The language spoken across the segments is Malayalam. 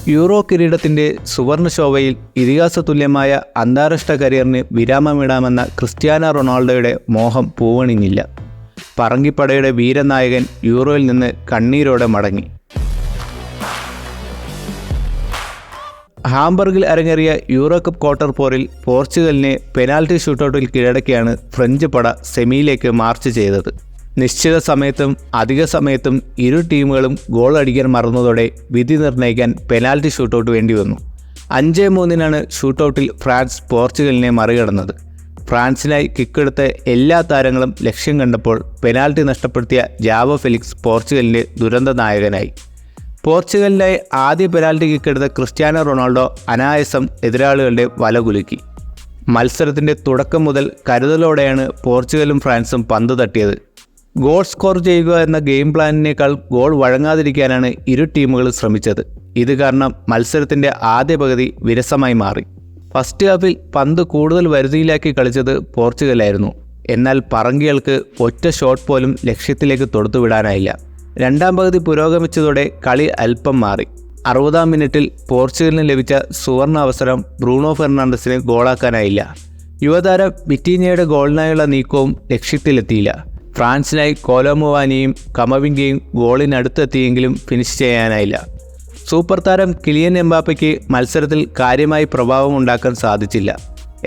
യൂറോ കിരീടത്തിൻ്റെ സുവർണ ശോഭയിൽ ഇതിഹാസതുല്യമായ അന്താരാഷ്ട്ര കരിയറിന് വിരാമമിടാമെന്ന ക്രിസ്ത്യാനോ റൊണാൾഡോയുടെ മോഹം പൂവണിഞ്ഞില്ല. പറങ്കിപ്പടയുടെ വീരനായകൻ യൂറോയിൽ നിന്ന് കണ്ണീരോടെ മടങ്ങി. ഹാംബർഗിൽ അരങ്ങേറിയ യൂറോ കപ്പ് ക്വാർട്ടർ പോരിൽ പോർച്ചുഗലിനെ പെനാൽറ്റി ഷൂട്ടൗട്ടിൽ കീഴടക്കിയാണ് ഫ്രഞ്ച് പട സെമിയിലേക്ക് മാർച്ച് ചെയ്തത്. നിശ്ചിത സമയത്തും അധിക സമയത്തും ഇരു ടീമുകളും ഗോൾ അടിക്കാൻ മറന്നതോടെ വിധി നിർണ്ണയിക്കാൻ പെനാൽറ്റി ഷൂട്ടൗട്ട് വേണ്ടിവന്നു. 5-3 ഷൂട്ടൗട്ടിൽ ഫ്രാൻസ് പോർച്ചുഗലിനെ മറികടന്നത്. ഫ്രാൻസിനായി കിക്കെടുത്ത എല്ലാ താരങ്ങളും ലക്ഷ്യം കണ്ടപ്പോൾ പെനാൽറ്റി നഷ്ടപ്പെടുത്തിയ ജാവോ ഫെലിക്സ് പോർച്ചുഗലിൻ്റെ ദുരന്ത നായകനായി. പോർച്ചുഗലിനായി ആദ്യ പെനാൽറ്റി കിക്കെടുത്ത ക്രിസ്ത്യാനോ റൊണാൾഡോ അനായാസം എതിരാളികളുടെ വല കുലുക്കി. മത്സരത്തിൻ്റെ തുടക്കം മുതൽ കരുതലോടെയാണ് പോർച്ചുഗലും ഫ്രാൻസും പന്ത് തട്ടിയത്. ഗോൾ സ്കോർ ചെയ്യുക എന്ന ഗെയിം പ്ലാനിനേക്കാൾ ഗോൾ വഴങ്ങാതിരിക്കാനാണ് ഇരു ടീമുകളും ശ്രമിച്ചത്. ഇത് കാരണം മത്സരത്തിൻ്റെ ആദ്യ പകുതി വിരസമായി മാറി. ഫസ്റ്റ് ഹാഫിൽ പന്ത് കൂടുതൽ വരുതിയിലാക്കി കളിച്ചത് പോർച്ചുഗലായിരുന്നു. എന്നാൽ പറങ്കികൾക്ക് ഒറ്റ ഷോട്ട് പോലും ലക്ഷ്യത്തിലേക്ക് തൊടുത്തുവിടാനായില്ല. രണ്ടാം പകുതി പുരോഗമിച്ചതോടെ കളി അല്പം മാറി. 60-ാം മിനിറ്റിൽ പോർച്ചുഗലിന് ലഭിച്ച സുവർണ അവസരം ബ്രൂണോ ഫെർണാണ്ടസിന് ഗോളാക്കാനായില്ല. യുവതാരം വിറ്റീഞ്ഞയുടെ ഗോളിനായുള്ള നീക്കവും ലക്ഷ്യത്തിലെത്തിയില്ല. ഫ്രാൻസിനായി കോലോമുവാനിയും കമവിംഗയും ഗോളിനടുത്തെത്തിയെങ്കിലും ഫിനിഷ് ചെയ്യാനായില്ല. സൂപ്പർ താരം കിലിയൻ എംബാപ്പയ്ക്ക് മത്സരത്തിൽ കാര്യമായി പ്രഭാവമുണ്ടാക്കാൻ സാധിച്ചില്ല.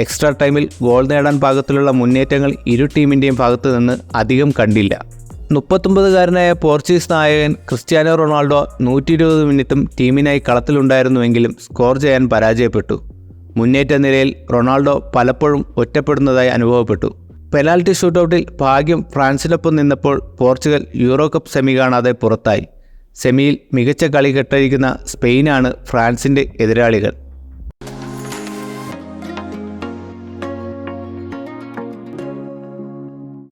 എക്സ്ട്രാ ടൈമിൽ ഗോൾ നേടാൻ പാകത്തിലുള്ള മുന്നേറ്റങ്ങൾ ഇരു ടീമിൻ്റെയും ഭാഗത്തു നിന്ന് അധികം കണ്ടില്ല. 39-കാരനായ പോർച്ചുഗീസ് നായകൻ ക്രിസ്ത്യാനോ റൊണാൾഡോ 120 മിനിറ്റും ടീമിനായി കളത്തിലുണ്ടായിരുന്നുവെങ്കിലും സ്കോർ ചെയ്യാൻ പരാജയപ്പെട്ടു. മുന്നേറ്റ നിലയിൽ റൊണാൾഡോ പലപ്പോഴും ഒറ്റപ്പെടുന്നതായി അനുഭവപ്പെട്ടു. പെനാൽറ്റി ഷൂട്ടൗട്ടിൽ ഭാഗ്യം ഫ്രാൻസിനൊപ്പം നിന്നപ്പോൾ പോർച്ചുഗൽ യൂറോ കപ്പ് സെമി കാണാതെ പുറത്തായി. സെമിയിൽ മികച്ച കളി കെട്ടഴിക്കുന്ന സ്പെയിനാണ് ഫ്രാൻസിൻ്റെ എതിരാളികൾ.